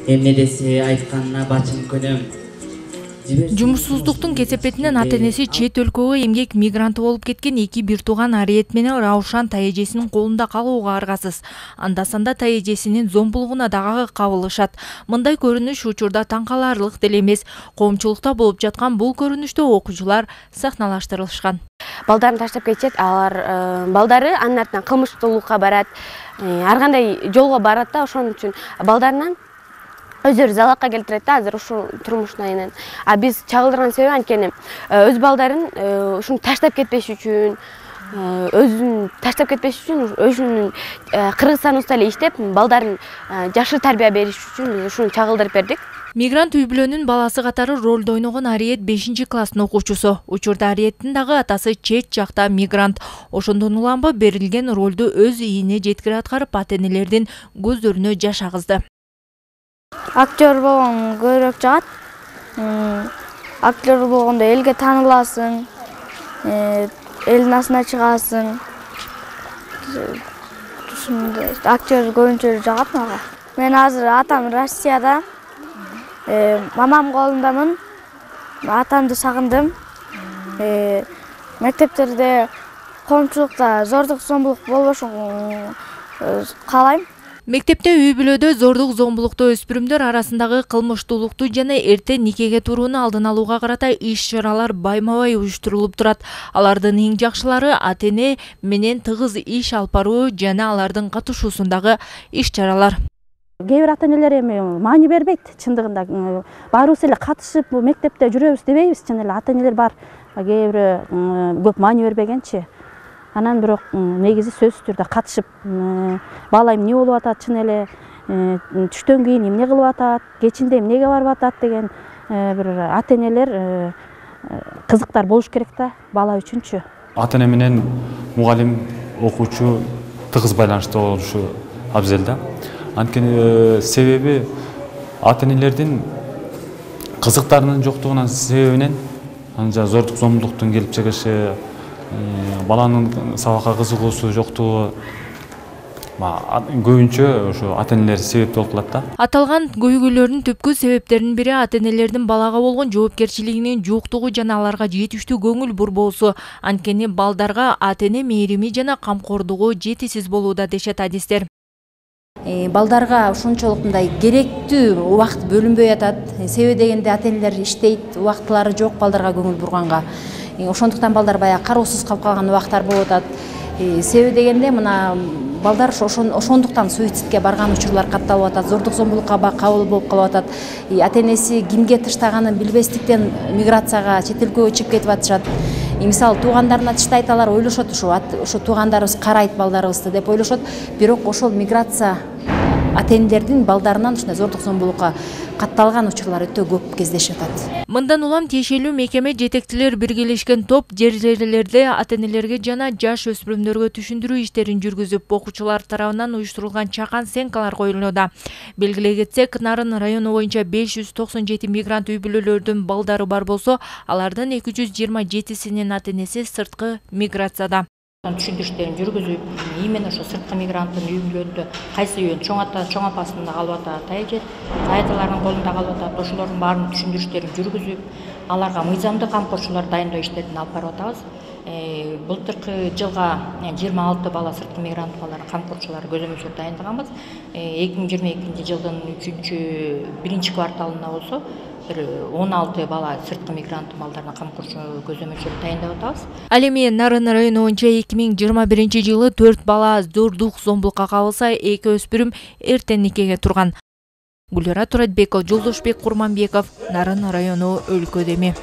эмне десе айтканына бачым көнөм. Жумушсуздуктун кесепетинен ата-энеси чет өлкөгө эмгек мигранты болуп кеткен эки бир тууган Ариет менен Раушан тайэжесинин колунда калууга аргасыз. Анда-санда тайэжесинин зомбулугуна дагы кабылышат. Мындай көрүнүш учурда таң каларлык деле эмес. Коомчулукта болуп жаткан бул көрүнүштү окуучулар сахналаштырышкан. Балдарын таштап кетет, алар балдары анын артынан кылмыштуулукка барат, ар кандай жолго барат да, ошон үчүн балдарынан өздөрү залакка келтирет да азыр ушул турмушуна айынан. А биз чагылдырган себеби анткени өз балдарын ушуну таштап кетпеш үчүн, өзүн таштап кетпеш үчүн, өзүнүн Кыргызстан эле иштеп, балдарын жакшы тарбия бериш үчүн биз ушуну чагылдырып бердик. Мигрант үй бүлөнүн баласы катары ролду ойногон Ариет 5-класстын окуучусу. Учурда Ариеттин дагы атасы чет жакта мигрант. Ошондон улам берилген ролду өз ийине жеткире аткарып, ата-энелердин көздөрүнө жаш агызды. Актер болгон көбүрөөк жагат. Актер болгондо элге тааныласың, элдин асына чыгасың. Ушундай актер көбүнчө жагат мага. Мен азыр атам Россияда, мамам колундамын. Атамды сагындым. Мектептерде, коомчулукта зордук зомбулук болбошун каалайм. Мектепте үй бүлөдө зордук зомбулукту өспүрүмдөр арасындагы кылмыштуулукту жана эрте никеге турууну алдын алууга карата иш-чаралар байма-бай уюштурулуп турат. Алардын эң жакшылары ата-эне менен тыгыз иш алып баруу жана алардын катышуусундагы иш-чаралар. Кээ бир ата-энелер эми маани бербейт, чындыгында баарыбыз эле катышып мектепте жүрөбүз дебейбиз, чын эле ата-энелер бар. Кээ бири көп маани бербегенчи. Анан бирок негизи сөзсүз түрдө катышып, бала эмне болуп атат, чын эле түштөн кийин эмне кылып атат, кечинде эмнеге барып атат деген бир ата-энелер кызыктар болуш керек да бала үчүнчү. Ата-эне менен мугалим, окуучу тыгыз байланышта болушу абзел да. Анткени себеби ата-энелердин кызыктарынын жоктугунан себебинен анжа зордук зомбулуктун келип чыгышы, баланын сабакка кызыгуусу жоктугу көбүнчө ошо ата-энелер себеп болуп калат да. Аталган көйгөйлөрдүн түпкү себептеринин бири ата-энелердин балага болгон жоопкерчилигинин жуктугу жана аларга жетиштүү көңүл бурбоосу. Анткени балдарга ата-эне мээрими жана камкордугу жетишсиз болууда дешет адистер. Балдарга ушунчолук мындай керектүү убакыт бөлүнбөй атат. Себеби дегенде ата-энелер иштейт, убактылары жок балдарга көңүл бурганга. Ошондуктан балдар баягы кароосуз калып калган убактар болуп атат. Себеби дегенде мына балдар ошондуктан суицидке барган учурлар катталып атат, зордук зомбулукка кабыл болуп калып атат. Ата-энеси кимге тыштаганын билбестиктен миграцияга, чет өлкөгө чыгып кетип атышат. Мисалы туугандарына тыштайт, алар ойлошот ошо туугандарыбыз карайт балдарыбызды деп ойлошот. Бирок ошол миграция ата-энелердин балдарынан ушундай зордук зомбулукка катталган учурлар өтө көп кездешип атат. Мындан улам тиешелүү мекеме жетекчилер биргелешкен топ жерлерде ата-энелерге жана жаш өспүрүмдөргө түшүндүрүү иштерин жүргүзүп, окуучулар тарабынан уюштурулган чакан сценкалар коюлууда. Белгилей кетсек, Нарын району боюнча 597 мигрант үй бүлөлөрдүн балдары бар болсо, алардын 227синин ата-энеси сырткы миграцияда. Түшүндүрүштөрүн жүргүзүп, именно ошо сырткы мигранттын үй бүлөндө кайсы үйүн чоң апасында калып атат, тайжалардын колунда калып атат, ошолордун баарын түшүндүрүштөрүн жүргүзүп, аларга мыйзамдуу камкорчулар дайындоо иштерин алып барып атабыз. Былтыркы жылга 26 бала сырткы мигрант балалар камкорчулары көзөмөлчөп дайындаганбыз. 2022 жылдын 1 кварталында болсо 16 бала сырткы мигрант балдарына камкорчу көзөмөлчөп дайындап атабыз. Ал эми Нарын району боюнча 2021 жылы 4 бала зордук зомбулукка кабылса, 2 өспүрүм эртен никеге турган. Гүлара Туратбекова, Жолдошбек Курманбеков, Нарын району өлкөдөмү.